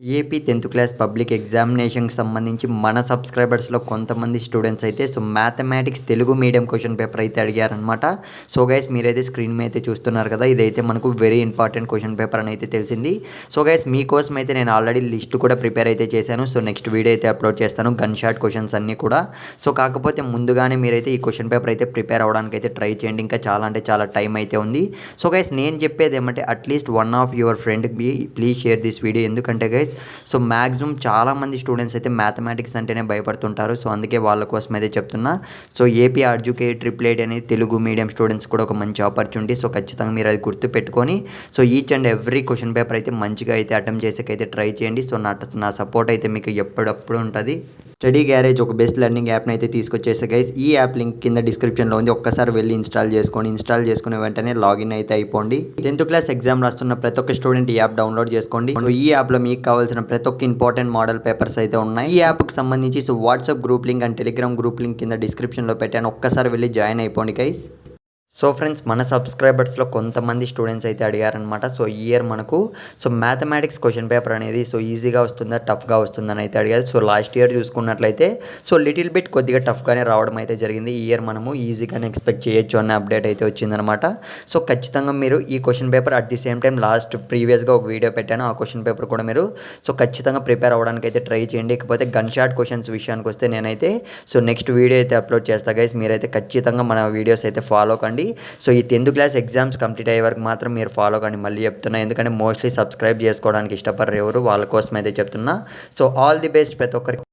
AP 10th class public ఎగ్జామినేషన్‌కి సంబంధించి మన సబ్స్క్రైబర్స్‌లో కొంతమంది స్టూడెంట్స్ అయితే mathematics Telugu medium question paper అయితే అడిగారనమాట. సో గైస్ మీరైతే స్క్రీన్ మీద అయితే చూస్తున్నారు కదా! ఇదైతే మనకు వెరీ ఇంపార్టెంట్ క్వెషన్ పేపర్ అని అయితే తెలిసింది. సో గైస్ మీకోసం అయితే నేను ఆల్రెడీ లిస్ట్ కూడా ప్రిపేర్ అయితే చేశాను. సో నెక్స్ట్ వీడియో అయితే అప్లోడ్ చేస్తాను. గన్ షాట్ క్వెషన్స్ అన్నీ కూడా. సో కాకపోతే ముందుగానే మీరైతే ఈ క్వెషన్ పేపర్ అయితే ప్రిపేర్ అవ్వడానికి అయితే ట్రై చేయండి. ఇంకా చాలా అంటే చాలా టైం అయితే ఉంది. సో గైస్ నేను చెప్పేది ఏమంటే అట్‌లీస్ట్ వన్ ఆఫ్ యువర్ ఫ్రెండ్‌కి ప్లీజ్ షేర్ దిస్ వీడియో. ఎందుకంటే గైస్ సో మ్యాక్సిమం చాలామంది స్టూడెంట్స్ అయితే మ్యాథమెటిక్స్ అంటేనే భయపడుతుంటారు. సో అందుకే వాళ్ళ కోసం అయితే చెప్తున్నా. సో ఏపీ ఆర్జుకే ట్రిపుల్ ఐటీ అనేది తెలుగు మీడియం స్టూడెంట్స్ కూడా ఒక మంచి ఆపర్చునిటీ. సో ఖచ్చితంగా మీరు అది గుర్తుపెట్టుకొని so each and every question paper అయితే మంచిగా అయితే అటెంప్ట్ చేసేకైతే ట్రై చేయండి. సో నా సపోర్ట్ అయితే మీకు ఎప్పుడప్పుడు ఉంటుంది. స్టడీ గ్యారేజ్ ఒక బెస్ట్ లెర్నింగ్ యాప్ని అయితే తీసుకొచ్చేసా గైస్. ఈ యాప్ లింక్ కింద డిస్క్రిప్షన్లో ఉంది. ఒక్కసారి వెళ్ళి ఇన్స్టాల్ చేసుకునే వెంటనే లాగిన్ అయితే అయిపోండి. 10th క్లాస్ ఎగ్జామ్ రాస్తున్న ప్రతి ఒక్క స్టూడెంట్ ఈ యాప్ డౌన్లోడ్ చేసుకోండి. ఈ యాప్లో మీకు కావాల్సిన ప్రతి ఒక్క ఇంపార్టెంట్ మోడల్ పేపర్స్ అయితే ఉన్నాయి. ఈ యాప్కి సంబంధించి so WhatsApp group link and Telegram group link కింద డిస్క్రిప్షన్లో పెట్టాను. ఒక్కసారి వెళ్ళి జాయిన్ అయిపోండి గైస్. సో ఫ్రెండ్స్ మన సబ్స్క్రైబర్స్లో కొంతమంది స్టూడెంట్స్ అయితే అడిగారనమాట. సో ఈ ఇయర్ మనకు సో మ్యాథమెటిక్స్ క్వశ్చన్ పేపర్ అనేది సో ఈజీగా వస్తుందా టఫ్గా వస్తుందని అయితే అడిగారు. సో లాస్ట్ ఇయర్ చూసుకున్నట్లయితే సో లిటిల్ బిట్ కొద్దిగా టఫ్గానే రావడం అయితే జరిగింది. ఈ ఇయర్ మనము ఈజీగానే ఎక్స్పెక్ట్ చేయొచ్చు అన్న అప్డేట్ అయితే వచ్చిందనమాట. సో ఖచ్చితంగా మీరు ఈ question paper at the same time ప్రీవియస్గా ఒక వీడియో పెట్టాను. ఆ క్వశ్చన్ పేపర్ కూడా మీరు సో ఖచ్చితంగా ప్రిపేర్ అవ్వడానికి అయితే ట్రై చేయండి. ఇకపోతే గన్ షాట్ క్వశ్చన్స్ విషయానికి వస్తే నేనైతే సో నెక్స్ట్ వీడియో అయితే అప్లోడ్ చేస్తా గైస్. మీరైతే ఖచ్చితంగా మన వీడియోస్ అయితే ఫాలో కండి. సో ఈ 10th క్లాస్ ఎగ్జామ్స్ కంప్లీట్ అయ్యే వరకు మాత్రం మీరు ఫాలో కానీ మళ్ళీ చెప్తున్నా. ఎందుకంటే మోస్ట్లీ సబ్స్క్రైబ్ చేసుకోవడానికి ఇష్టపడరు ఎవరు, వాళ్ళ కోసం అయితే చెప్తున్నా. సో ఆల్ ది బెస్ట్ ప్రతి ఒక్కరికి.